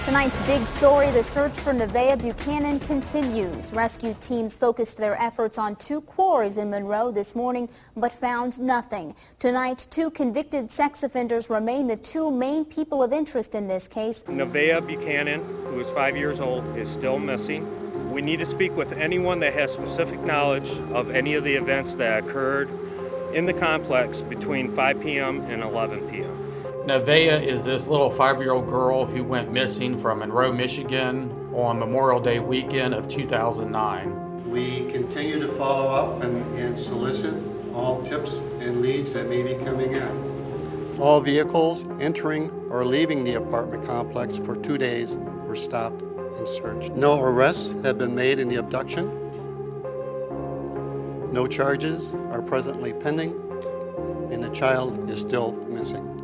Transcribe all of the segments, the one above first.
Tonight's big story, the search for Nevaeh Buchanan continues. Rescue teams focused their efforts on 2 quarries in Monroe this morning, but found nothing. Tonight, 2 convicted sex offenders remain the 2 main people of interest in this case. Nevaeh Buchanan, who is 5 years old, is still missing. We need to speak with anyone that has specific knowledge of any of the events that occurred in the complex between 5 p.m. and 11 p.m. Nevaeh is this little 5-year-old girl who went missing from Monroe, Michigan on Memorial Day weekend of 2009. We continue to follow up and solicit all tips and leads that may be coming in. All vehicles entering or leaving the apartment complex for 2 days were stopped and searched. No arrests have been made in the abduction. No charges are presently pending, and the child is still missing.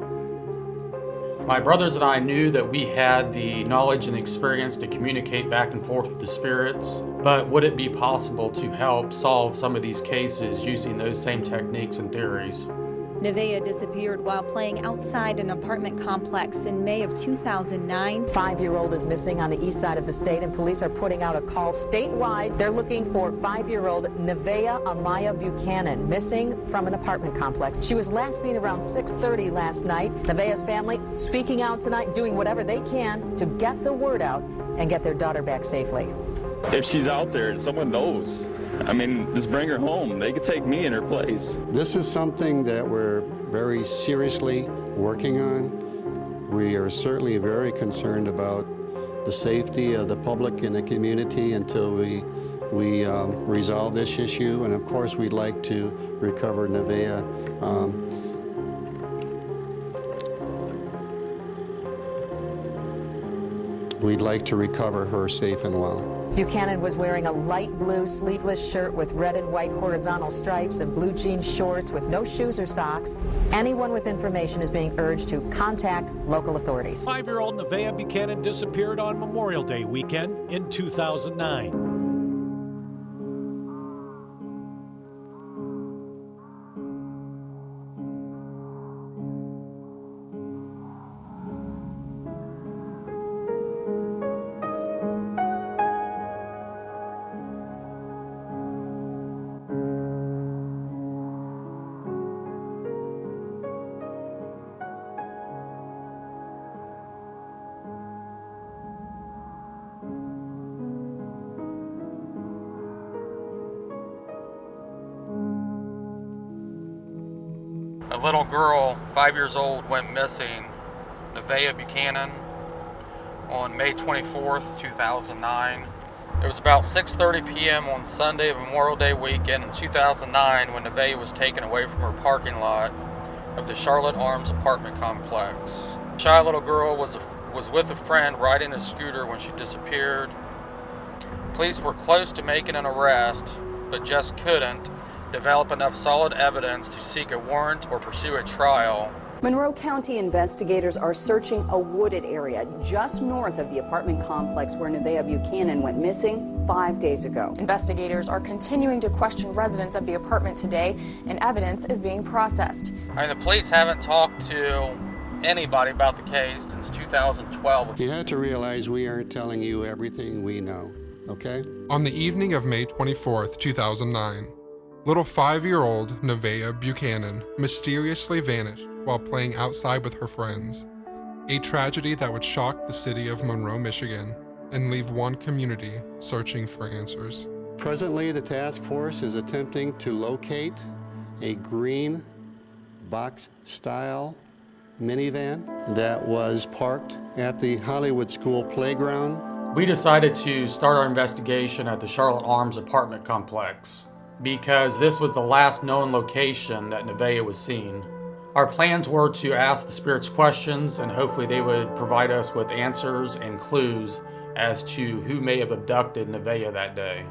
My brothers and I knew that we had the knowledge and experience to communicate back and forth with the spirits, but would it be possible to help solve some of these cases using those same techniques and theories? Nevaeh disappeared while playing outside an apartment complex in May of 2009. 5-year-old is missing on the east side of the state, and police are putting out a call statewide. They're looking for 5-year-old Nevaeh Buchanan, missing from an apartment complex. She was last seen around 6:30 last night. Nevaeh's family speaking out tonight, doing whatever they can to get the word out and get their daughter back safely. If she's out there, someone knows. I mean, just bring her home. They could take me in her place. This is something that we're very seriously working on. We are certainly very concerned about the safety of the public and the community until we resolve this issue. And of course, we'd like to recover Nevaeh. We'd like to recover her safe and well. Buchanan was wearing a light blue sleeveless shirt with red and white horizontal stripes and blue jean shorts with no shoes or socks. Anyone with information is being urged to contact local authorities. 5-year-old Nevaeh Buchanan disappeared on Memorial Day weekend in 2009. A little girl, 5 years old, went missing, Nevaeh Buchanan, on May 24th, 2009. It was about 6:30 p.m. on Sunday of Memorial Day weekend in 2009 when Nevaeh was taken away from her parking lot of the Charlotte Arms apartment complex. The shy little girl was with a friend riding a scooter when she disappeared. Police were close to making an arrest, but just couldn't develop enough solid evidence to seek a warrant or pursue a trial. Monroe County investigators are searching a wooded area just north of the apartment complex where Nevaeh Buchanan went missing 5 days ago. Investigators are continuing to question residents of the apartment today, and evidence is being processed. The police haven't talked to anybody about the case since 2012. You have to realize we aren't telling you everything we know, okay? On the evening of May 24th, 2009, little 5-year-old Nevaeh Buchanan mysteriously vanished while playing outside with her friends. A tragedy that would shock the city of Monroe, Michigan, and leave one community searching for answers. Presently, the task force is attempting to locate a green box-style minivan that was parked at the Hollywood School playground. We decided to start our investigation at the Charlotte Arms apartment complex because this was the last known location that Nevaeh was seen. Our plans were to ask the spirits questions, and hopefully they would provide us with answers and clues as to who may have abducted Nevaeh that day.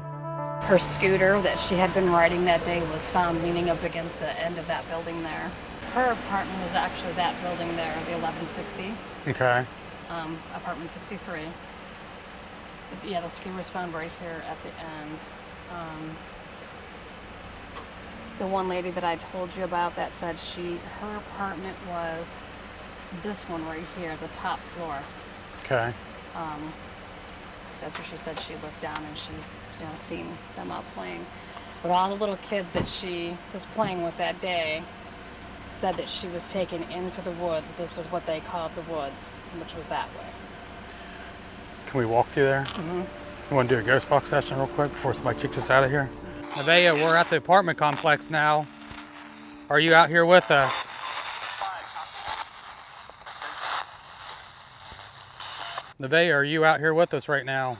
Her scooter that she had been riding that day was found leaning up against the end of that building there. Her apartment was actually that building there, the 1160. Okay. Apartment 63. Yeah, the scooter was found right here at the end. The one lady that I told you about that said her apartment was this one right here, the top floor. Okay. That's where she said she looked down and she's, seen them out playing. But all the little kids that she was playing with that day said that she was taken into the woods. This is what they called the woods, which was that way. Can we walk through there? Mm-hmm. You want to do a ghost box session real quick before somebody kicks us out of here? Nevaeh, we're at the apartment complex now. Are you out here with us? Nevaeh, are you out here with us right now?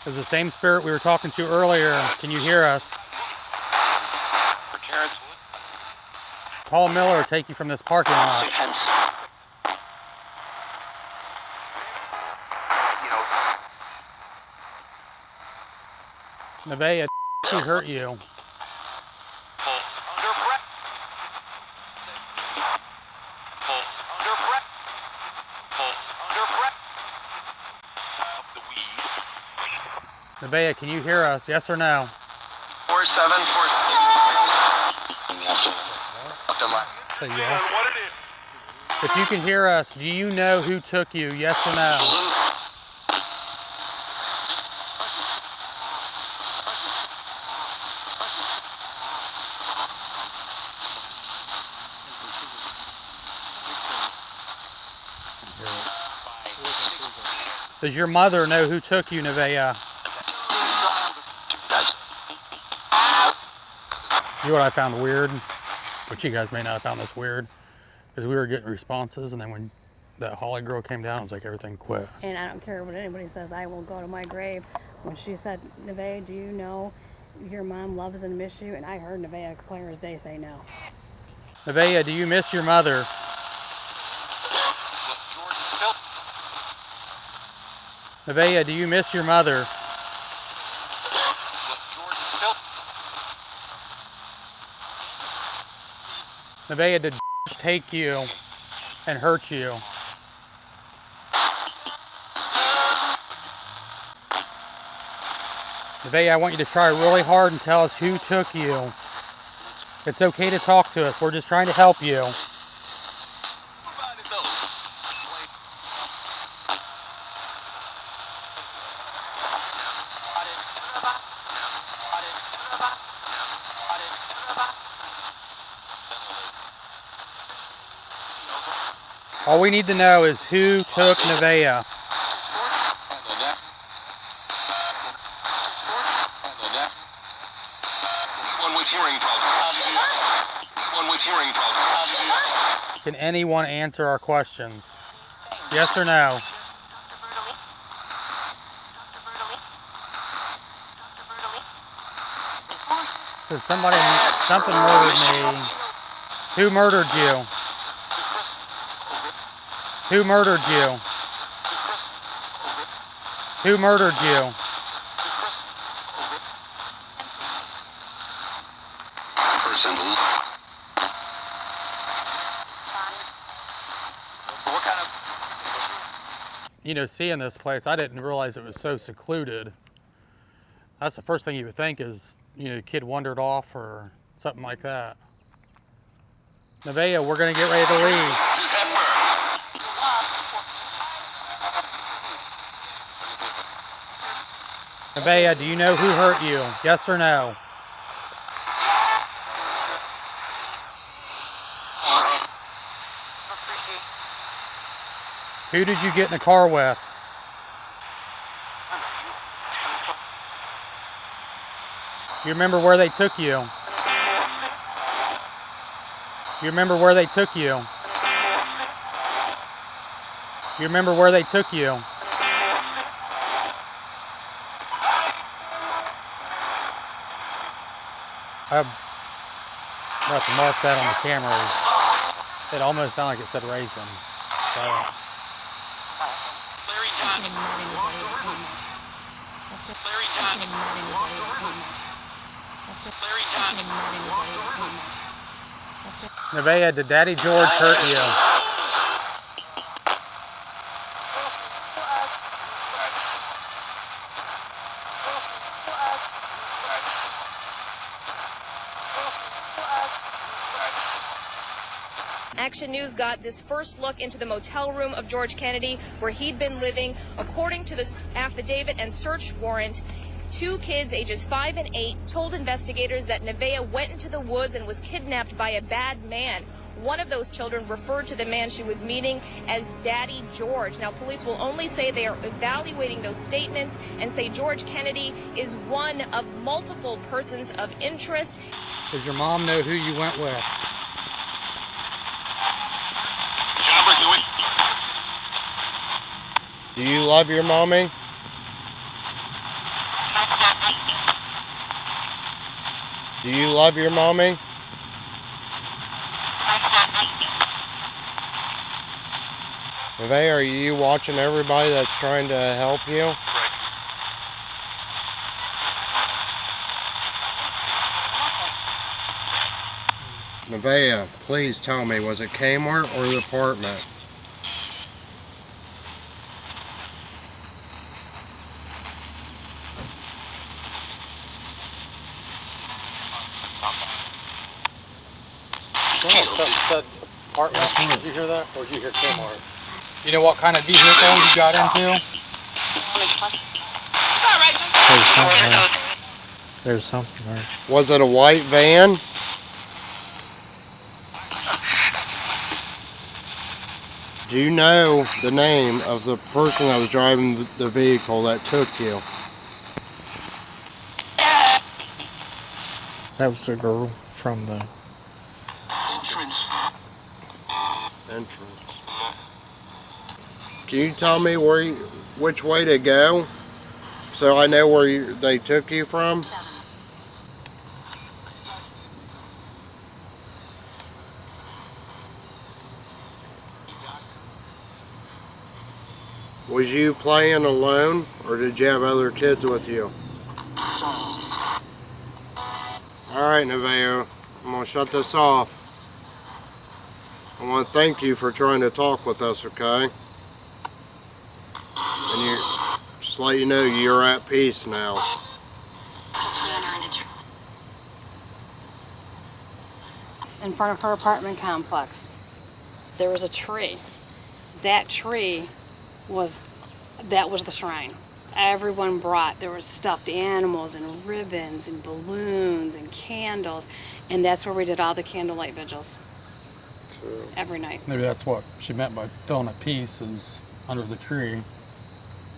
Is the same spirit we were talking to earlier? Can you hear us? Paul Miller will take you from this parking lot. Nevaeh, he hurt you. Nevaeh, can you hear us? Yes or no? 4747. Say yes. If you can hear us, do you know who took you? Yes or no? Does your mother know who took you, Nevaeh? You know what I found weird? Which you guys may not have found this weird. Is we were getting responses, and then when that Holly girl came down, it was like everything quit. And I don't care what anybody says, I will go to my grave. When she said, Nevaeh, do you know your mom loves and miss you? And I heard Nevaeh clear as day say no. Nevaeh, do you miss your mother? Nevaeh, do you miss your mother? Nevaeh, did take you and hurt you? Nevaeh, I want you to try really hard and tell us who took you. It's okay to talk to us. We're just trying to help you. All we need to know is who took Nevaeh. Can anyone answer our questions? Yes or no? Said something murdered me. Who murdered you? Who murdered you? Who murdered you? You know, seeing this place, I didn't realize it was so secluded. That's the first thing you would think is, a kid wandered off or something like that. Nevaeh, we're going to get ready to leave. Nevaeh, do you know who hurt you? Yes or no? Who did you get in the car with? You remember where they took you? You remember where they took you? You remember where they took you? I have to mark that on the camera. It almost sounded like it said raisin. So. Nevaeh, did Daddy George hurt you? Action News got this first look into the motel room of George Kennedy where he'd been living. According to the affidavit and search warrant, 2 kids ages 5 and 8 told investigators that Nevaeh went into the woods and was kidnapped by a bad man. One of those children referred to the man she was meeting as Daddy George. Now, police will only say they are evaluating those statements and say George Kennedy is one of multiple persons of interest. Does your mom know who you went with? Do you love your mommy? Do you love your mommy? Nevaeh, are you watching everybody that's trying to help you? Nevaeh, please tell me, was it Kmart or the apartment? Said apartment. Did you hear that? Or did you hear Kmart? You know what kind of vehicle you got into? There's something there. Was it a white van? Do you know the name of the person that was driving the vehicle that took you? That was the girl from the entrance. Can you tell me which way to go so I know where they took you from? Was you playing alone or did you have other kids with you? Alright, Nevaeh, I'm going to shut this off. I want to thank you for trying to talk with us, okay? And just let you know you're at peace now. In front of her apartment complex, there was a tree. That tree was the shrine. Everyone brought, there was stuffed animals and ribbons and balloons and candles, and that's where we did all the candlelight vigils. Every night. Maybe that's what she meant by feeling at peace, is under the tree.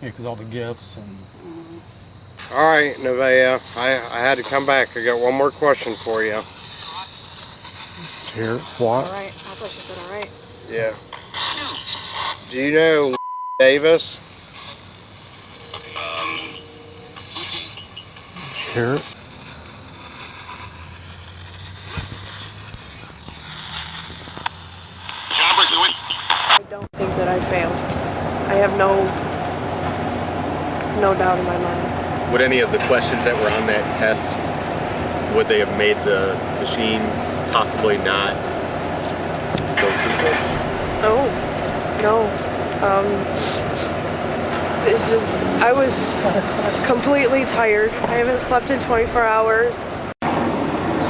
Yeah, because all the gifts and... Mm-hmm. All right, Nevaeh, I had to come back. I got one more question for you. Here, what? All right, I thought you said all right. Yeah. Do you know Davis? Here. I don't think that I failed. I have no doubt in my mind. Would any of the questions that were on that test, would they have made the machine possibly not go through? Oh, no. It's just, I was completely tired. I haven't slept in 24 hours.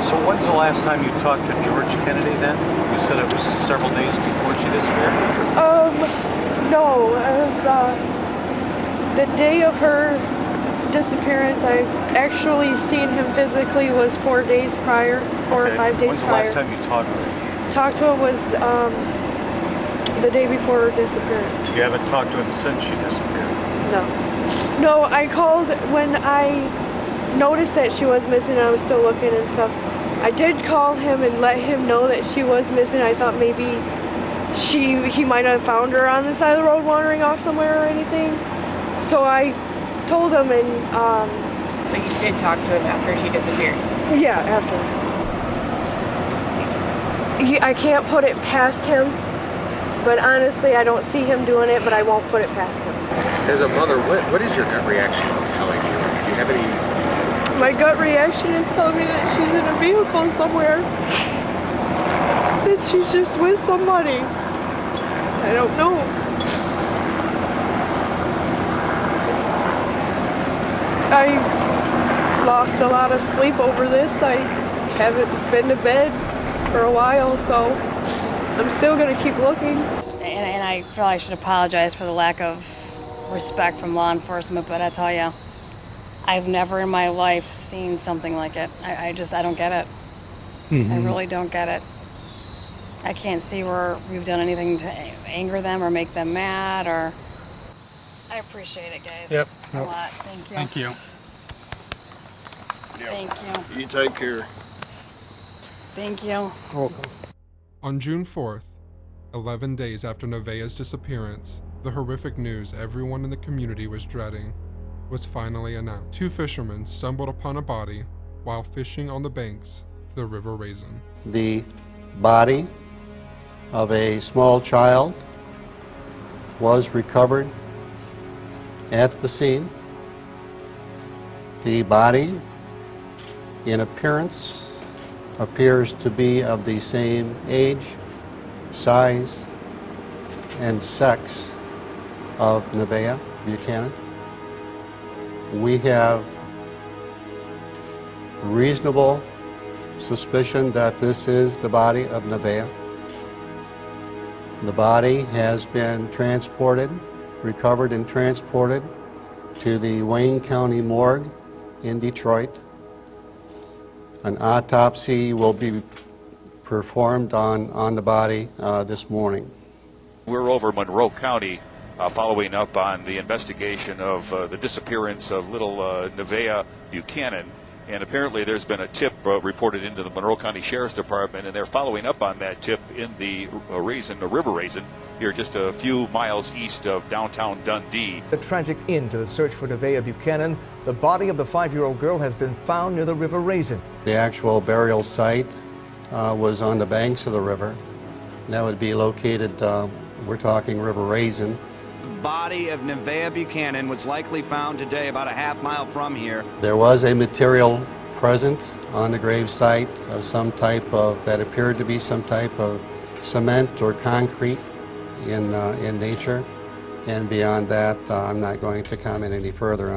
So when's the last time you talked to George Kennedy then? You said it was several days before she disappeared? No, it was the day of her disappearance. I've actually seen him physically was 4 days prior, 4 or 5 days When's prior. the last time you talked to him? Talked to him was the day before her disappearance. You haven't talked to him since she disappeared? No, I called when I noticed that she was missing and I was still looking and stuff. I did call him and let him know that she was missing. I thought maybe he might have found her on the side of the road wandering off somewhere or anything. So I told him and... So you did talk to him after she disappeared? Yeah, after. I can't put it past him, but honestly I don't see him doing it, but I won't put it past him. As a mother, what is your gut reaction telling you? Do you have any... My gut reaction is telling me that she's in a vehicle somewhere. That she's just with somebody. I don't know. I lost a lot of sleep over this. I haven't been to bed for a while, so I'm still going to keep looking. And I feel I should apologize for the lack of respect from law enforcement, but I tell you, I've never in my life seen something like it. I don't get it. Mm-hmm. I really don't get it. I can't see where we've done anything to anger them or make them mad, or... I appreciate it, guys. Yep. A lot. Thank you. Thank you. Thank you. You take care. Thank you. Welcome. On June 4th, 11 days after Nevaeh's disappearance, the horrific news everyone in the community was dreading was finally announced. 2 fishermen stumbled upon a body while fishing on the banks of the River Raisin. The body of a small child was recovered at the scene. The body, in appearance, appears to be of the same age, size, and sex of Nevaeh Buchanan. We have reasonable suspicion that this is the body of Nevaeh. The body has been recovered and transported to the Wayne County Morgue in Detroit. An autopsy will be performed on the body this morning. We're over Monroe County following up on the investigation of the disappearance of little Nevaeh Buchanan. And apparently there's been a tip reported into the Monroe County Sheriff's Department, and they're following up on that tip in the River Raisin, here just a few miles east of downtown Dundee. A tragic end to the search for Nevaeh Buchanan. The body of the 5-year-old girl has been found near the River Raisin. The actual burial site was on the banks of the river. And that would be located, we're talking River Raisin. The body of Nevaeh Buchanan was likely found today about a half-mile from here. There was a material present on the grave site of some type of, that appeared to be some type of cement or concrete in nature. And beyond that, I'm not going to comment any further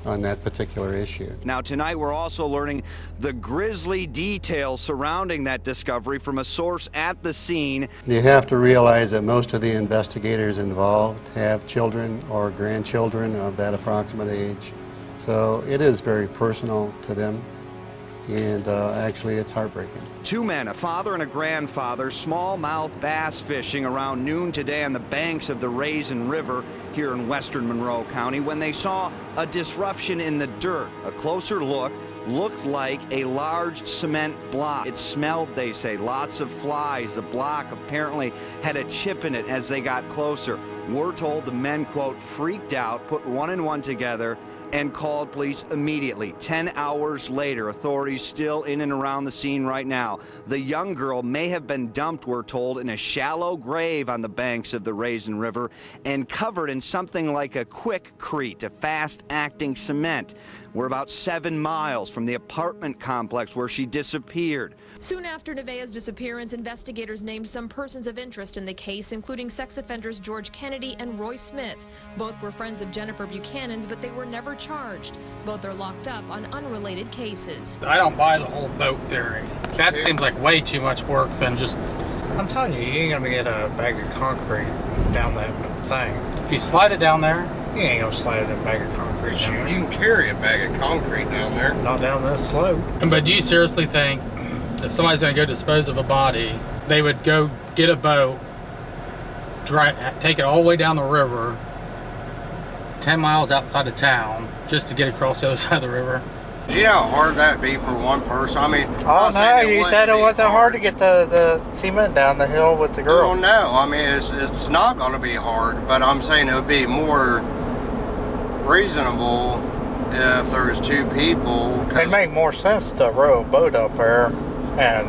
on that particular issue. Now tonight we're also learning the grisly details surrounding that discovery from a source at the scene. You have to realize that most of the investigators involved have children or grandchildren of that approximate age. So it is very personal to them, and actually it's heartbreaking. 2 men, a father and a grandfather, smallmouth bass fishing around noon today on the banks of the Raisin River here in western Monroe County when they saw a disruption in the dirt. A closer look looked like a large cement block. It smelled, they say, lots of flies. The block apparently had a chip in it as they got closer. We're told the men, quote, freaked out, put 1 and 1 together, and called police immediately. 10 hours later, authorities still in and around the scene right now. The young girl may have been dumped, we're told, in a shallow grave on the banks of the Raisin River and covered in something like a quickcrete, a fast-acting cement. We're about 7 miles from the apartment complex where she disappeared. Soon after Nevaeh's disappearance, investigators named some persons of interest in the case, including sex offenders George Kennedy and Roy Smith. Both were friends of Jennifer Buchanan's, but they were never charged. Both are locked up on unrelated cases. I don't buy the whole boat theory. That seems like way too much work than just... I'm telling you, you ain't gonna get a bag of concrete down that thing. If you slide it down there, you ain't gonna slide a bag of concrete down there. You can carry a bag of concrete down there. Not down this slope. But do you seriously think if somebody's going to go dispose of a body, they would go get a boat, take it all the way down the river, 10 miles outside of town, just to get across the other side of the river? You know how hard that'd be for one person? I mean, oh no, you said it wasn't hard to get the cement down the hill with the girl. Oh no, I mean, it's not going to be hard, but I'm saying it would be more reasonable if there was 2 people. It'd make more sense to row a boat up there and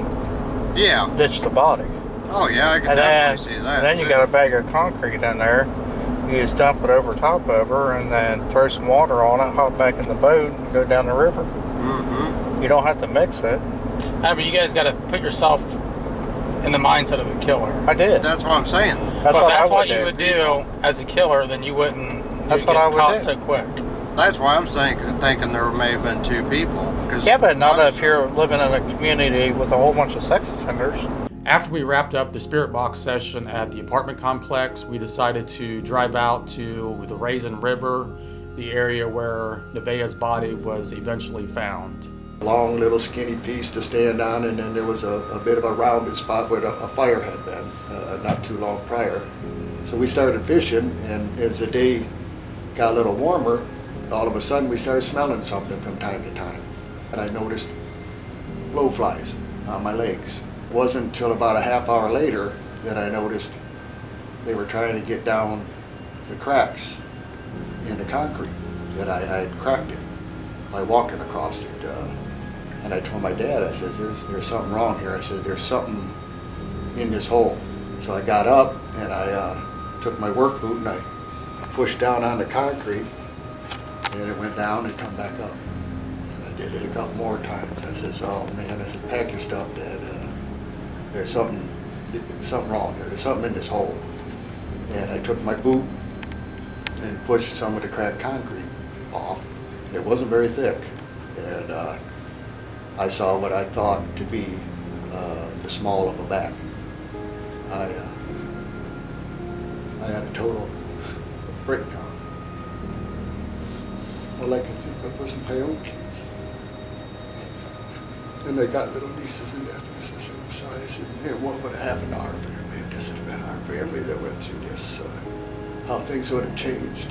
ditch the body. Oh yeah, I can definitely see that. And then you got a bag of concrete in there. You just dump it over top of her and then throw some water on it, hop back in the boat, and go down the river. Mm-hmm. You don't have to mix it. But you guys got to put yourself in the mindset of the killer. I did. That's what I'm saying. That's what you would do as a killer, then you wouldn't. That's what I would do. So quick. That's why I'm thinking there may have been 2 people. Yeah, but not if you're living in a community with a whole bunch of sex offenders. After we wrapped up the spirit box session at the apartment complex, we decided to drive out to the Raisin River, the area where Nevaeh's body was eventually found. Long little skinny piece to stand on, and then there was a bit of a rounded spot where a fire had been not too long prior. So we started fishing, and as the day got a little warmer, all of a sudden we started smelling something from time to time. And I noticed blowflies on my legs. It wasn't until about a half hour later that I noticed they were trying to get down the cracks in the concrete, that I had cracked it by walking across it. And I told my dad, I said, there's something wrong here. I said, there's something in this hole. So I got up and I took my work boot and I pushed down on the concrete, and it went down and come back up. And I did it a couple more times. I says, oh man, I said, pack your stuff, Dad. There's something wrong here. There's something in this hole. And I took my boot and pushed some of the cracked concrete off. It wasn't very thick. And I saw what I thought to be the small of a back. I had a total breakdown. All I could think of was my own kids. And they got little nieces and nephews the same size. And what would have happened to our family if this had been our family that went through this? How things would have changed.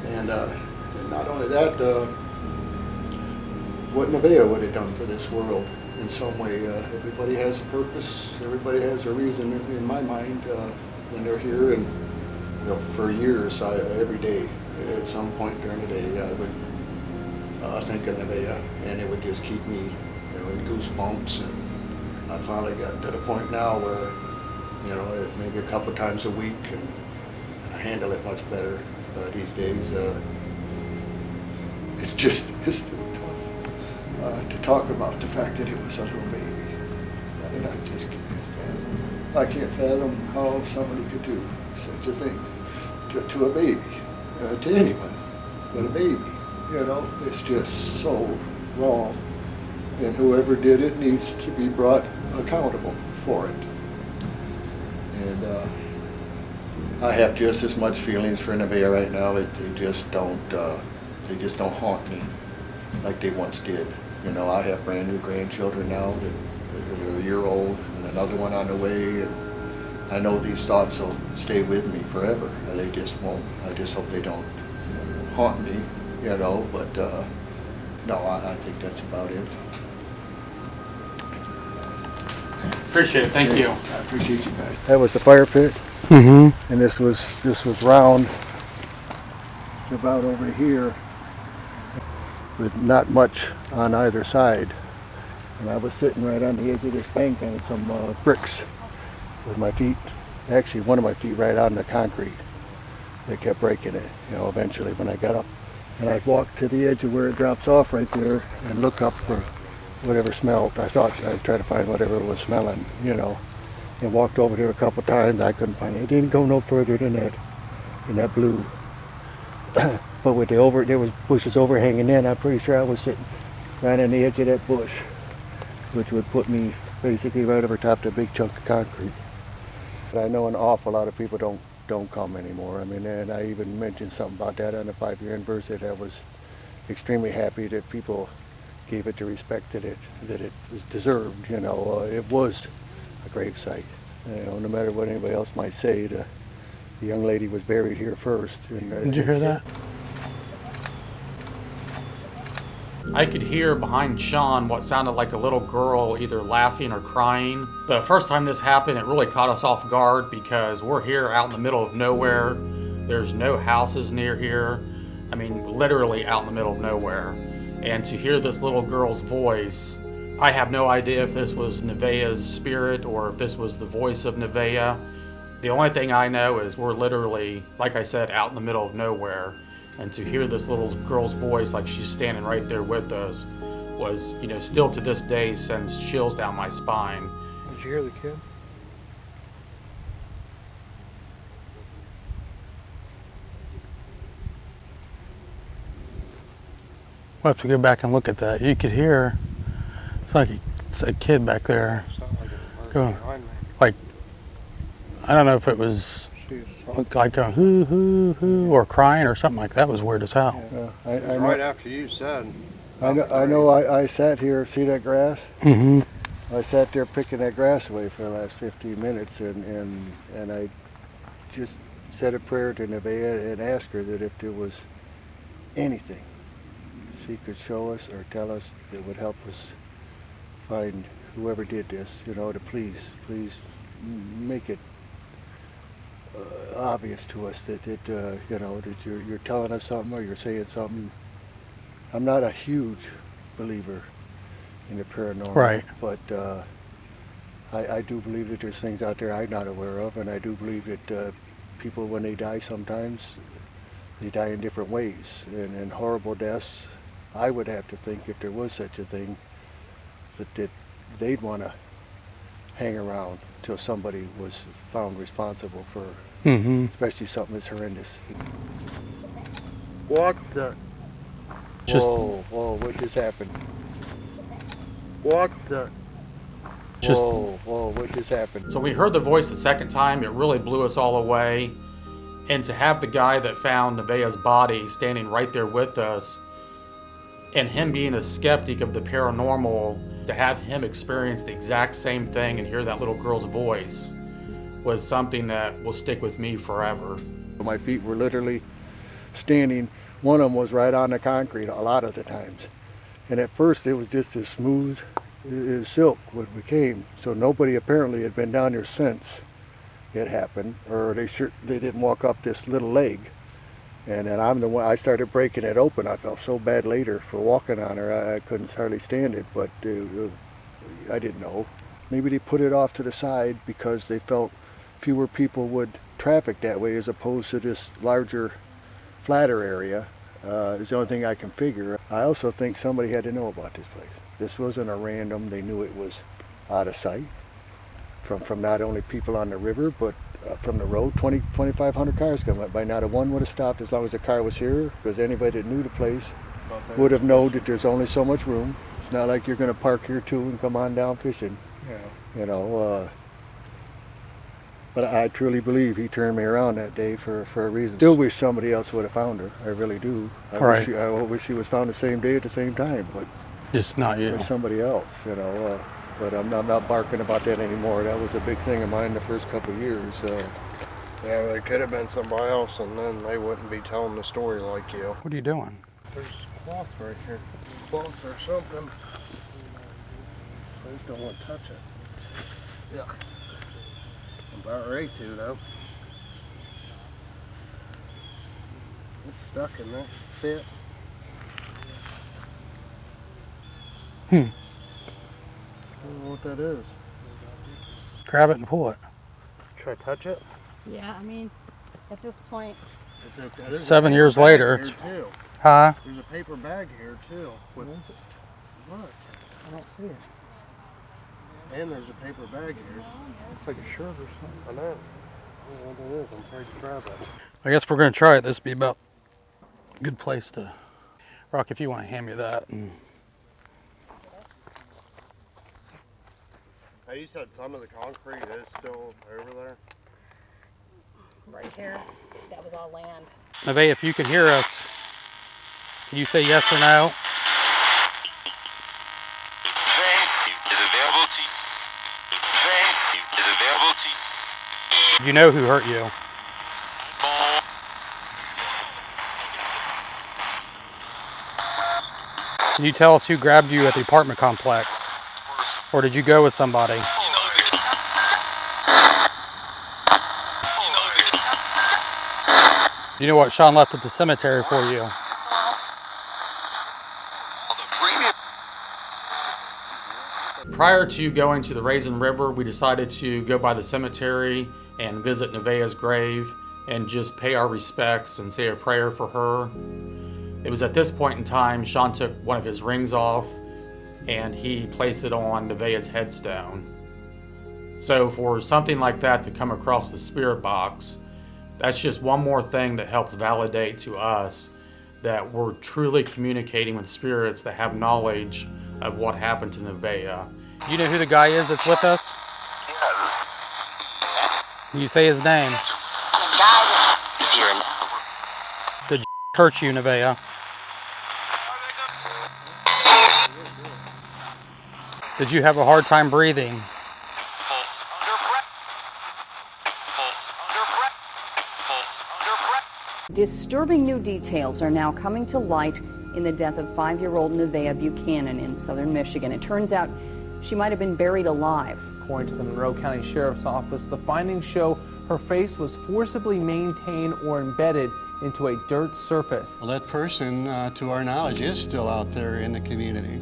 And not only that, what Nevaeh would have done for this world in some way. Everybody has a purpose. Everybody has a reason in my mind when they're here. And you know, for years, every day, at some point during the day, I would think of Nevaeh, and it would just keep me, you know, in goosebumps. And I finally got to the point now where, you know, maybe a couple times a week, and I handle it much better these days. It's still tough to talk about the fact that it was a little baby, and I just can't fathom. I can't fathom how somebody could do such a thing to a baby, to anybody, but a baby. You know, it's just so wrong, and whoever did it needs to be brought accountable for it. And I have just as much feelings for Nevaeh right now. They just don't haunt me like they once did. You know, I have brand new grandchildren now that are a year old, and another one on the way, and I know these thoughts will stay with me forever. They just won't. I just hope they don't haunt me, you know, but no, I think that's about it. Appreciate it, thank you. I appreciate you guys. That was the fire pit, and this was round about over here with not much on either side. And I was sitting right on the edge of this bank on some bricks with my feet, actually one of my feet right on the concrete. They kept breaking it, you know, eventually when I got up. And I'd walk to the edge of where it drops off right there and look up for whatever smelled. I thought I'd try to find whatever was smelling, you know. And walked over there a couple times. I couldn't find it. It didn't go no further than that, in that blue. But with there was bushes overhanging in. I'm pretty sure I was sitting right on the edge of that bush, which would put me basically right over top of a big chunk of concrete. But I know an awful lot of people don't come anymore. I mean, and I even mentioned something about that on the 5-year anniversary. That I was extremely happy that people gave it the respect that it was deserved. You know, it was a grave site. You know, no matter what anybody else might say, the young lady was buried here first. And, did you hear that? I could hear behind Sean what sounded like a little girl either laughing or crying. The first time this happened, it really caught us off guard because we're here out in the middle of nowhere. There's no houses near here. I mean, literally out in the middle of nowhere. And to hear this little girl's voice, I have no idea if this was Nevaeh's spirit or if this was the voice of Nevaeh. The only thing I know is we're literally, like I said, out in the middle of nowhere. And to hear this little girl's voice like she's standing right there with us was, you know, still to this day sends chills down my spine. Did you hear the kid? We'll have to go back and look at that. You could hear, it's like a kid back there. Like, I don't know if it was like a hoo or crying or something like that. It was weird as hell. It was right after you said. I sat here, see that grass? Mm-hmm. I sat there picking that grass away for the last 15 minutes, and I just said a prayer to Nevaeh and asked her that if there was anything she could show us or tell us that would help us find whoever did this, to please make it obvious to us that you're telling us something or you're saying something. I'm not a huge believer in the paranormal, right? But I do believe that there's things out there I'm not aware of, and I do believe that people, when they die, sometimes they die in different ways, and horrible deaths. I would have to think, if there was such a thing, that they'd want to hang around till somebody was found responsible for, especially something as horrendous. What the? Whoa, what just happened? What the? Whoa, what just happened? So we heard the voice the second time, it really blew us all away. And to have the guy that found Nevaeh's body standing right there with us, and him being a skeptic of the paranormal, to have him experience the exact same thing and hear that little girl's voice was something that will stick with me forever. My feet were literally standing. One of them was right on the concrete a lot of the times. And at first it was just as smooth as silk when we came. So nobody apparently had been down there since it happened, or they didn't walk up this little leg. And then I'm the one, I started breaking it open. I felt so bad later for walking on her. I couldn't hardly stand it, but I didn't know. Maybe they put it off to the side because they felt fewer people would traffic that way as opposed to this larger, flatter area. Is the only thing I can figure. I also think somebody had to know about this place. This wasn't a random, they knew it was out of sight from not only people on the river, but from the road. 2,500 cars coming by. Not a one would have stopped as long as the car was here, because anybody that knew the place would have known that there's only so much room. It's not like you're going to park here too and come on down fishing. Yeah. But I truly believe he turned me around that day for a reason. Still wish somebody else would have found her. I really do. I wish she was found the same day at the same time, but just not you. Or somebody else, But I'm not barking about that anymore. That was a big thing of mine the first couple of years. Yeah, it could have been somebody else, and then they wouldn't be telling the story like you. What are you doing? There's cloth right here. Cloth or something. Please don't want to touch it. Yeah. I'm about ready to, though. It's stuck in there. See it? I don't know what that is. Grab it and pull it. Try to touch it? Yeah, I mean, at this point. 7 years later. Huh? There's a paper bag here, too. Look, I don't see it. And there's a paper bag here. It's like a shirt or something. I know. I don't know what it is. I'm afraid to grab it. I guess we're going to try it. This would be about a good place to... Rock, if you want to hand me that. Hey, you said some of the concrete is still over there? Right here. That was all land. Nevaeh, if you can hear us, can you say yes or no? You know who hurt you. Can you tell us who grabbed you at the apartment complex? Or did you go with somebody? You know what Sean left at the cemetery for you? Prior to going to the Raisin River, we decided to go by the cemetery and visit Nevaeh's grave and just pay our respects and say a prayer for her. It was at this point in time Sean took one of his rings off and he placed it on Nevaeh's headstone. So for something like that to come across the spirit box, that's just one more thing that helps validate to us that we're truly communicating with spirits that have knowledge of what happened to Nevaeh. You know who the guy is that's with us? Can you say his name? Did hurt you, Nevaeh? Did you have a hard time breathing? Disturbing new details are now coming to light in the death of 5-year-old Nevaeh Buchanan in southern Michigan. It turns out she might have been buried alive. According to the Monroe County Sheriff's Office, the findings show her face was forcibly maintained or embedded into a dirt surface. Well, that person, to our knowledge, is still out there in the community.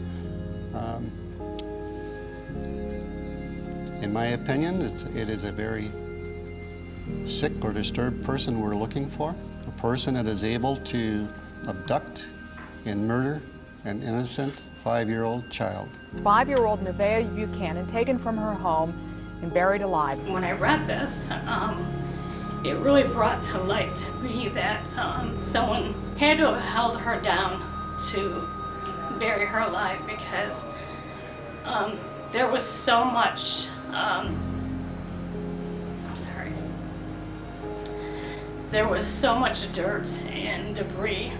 In my opinion, it is a very sick or disturbed person we're looking for. A person that is able to abduct and murder an innocent 5-year-old child. 5-year-old Nevaeh Buchanan taken from her home and buried alive. When I read this, it really brought to light to me that someone had to have held her down to bury her alive, because there was so much, there was so much dirt and debris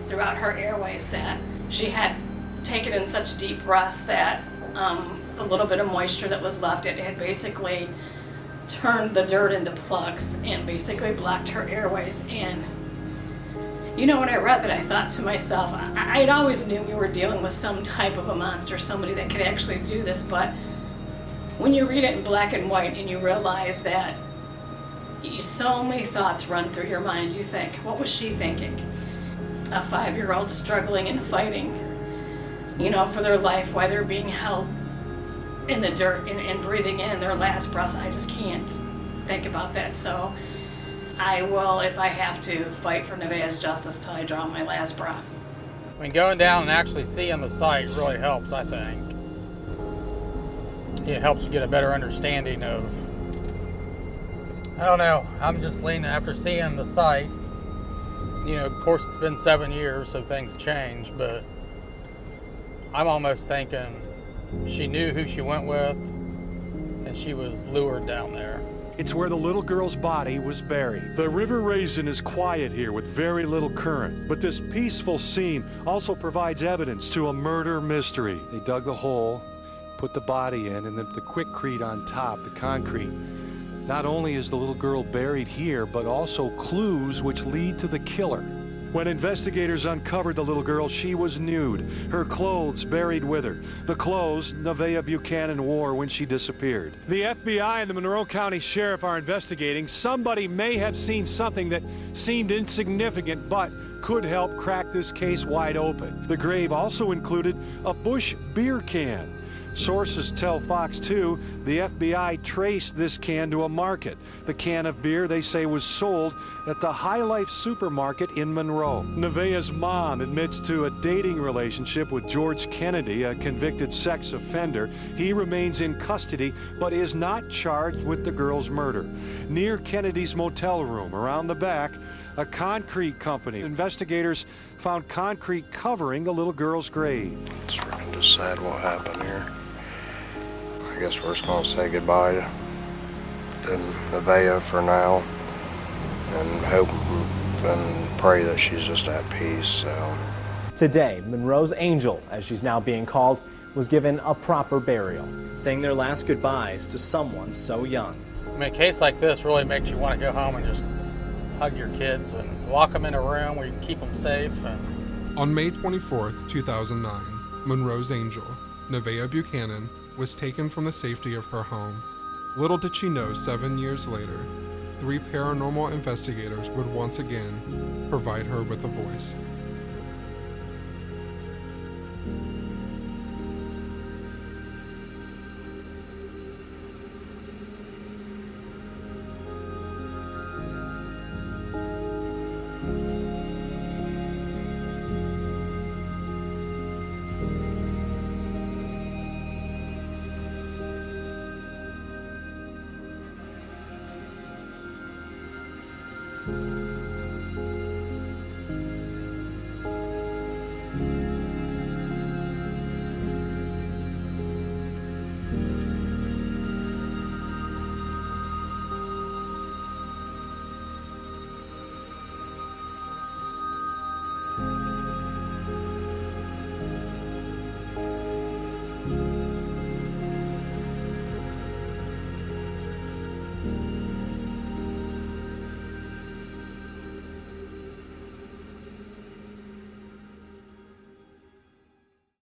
throughout her airways that she had taken in such deep rest that the little bit of moisture that was left, it had basically turned the dirt into plugs and basically blocked her airways. And you know, when I read that, I thought to myself, I'd always knew we were dealing with some type of a monster, somebody that could actually do this, but when you read it in black and white and you realize that so many thoughts run through your mind, you think, what was she thinking? A 5-year-old struggling and fighting, you know, for their life while they're being held in the dirt and breathing in their last breath. I just can't think about that. So I will, if I have to, fight for Nevaeh's justice till I draw my last breath. I mean, going down and actually seeing the site really helps, I think. It helps you get a better understanding of, I don't know, I'm just leaning after seeing the site. You know, of course it's been 7 years, so things change, but I'm almost thinking she knew who she went with and she was lured down there. It's where the little girl's body was buried. The River Raisin is quiet here with very little current, but this peaceful scene also provides evidence to a murder mystery. They dug the hole, put the body in, and then the quickcrete on top, the concrete. Not only is the little girl buried here, but also clues which lead to the killer. When investigators uncovered the little girl, she was nude, her clothes buried with her, the clothes Nevaeh Buchanan wore when she disappeared. The FBI and the Monroe County Sheriff are investigating. Somebody may have seen something that seemed insignificant but could help crack this case wide open. The grave also included a Busch beer can. Sources tell Fox 2 the FBI traced this can to a market. The can of beer, they say, was sold at the High Life supermarket in Monroe. Nevaeh's mom admits to a dating relationship with George Kennedy, a convicted sex offender. He remains in custody but is not charged with the girl's murder. Near Kennedy's motel room, around the back, a concrete company. Investigators found concrete covering the little girl's grave. It's really just sad what happened here. I guess we're just going to say goodbye to Nevaeh for now and hope and pray that she's just at peace. So. Today, Monroe's angel, as she's now being called, was given a proper burial, saying their last goodbyes to someone so young. I mean, a case like this really makes you want to go home and just hug your kids and lock them in a room where you can keep them safe. And on May 24th, 2009, Monroe's angel, Nevaeh Buchanan, was taken from the safety of her home. Little did she know 7 years later, 3 paranormal investigators would once again provide her with a voice.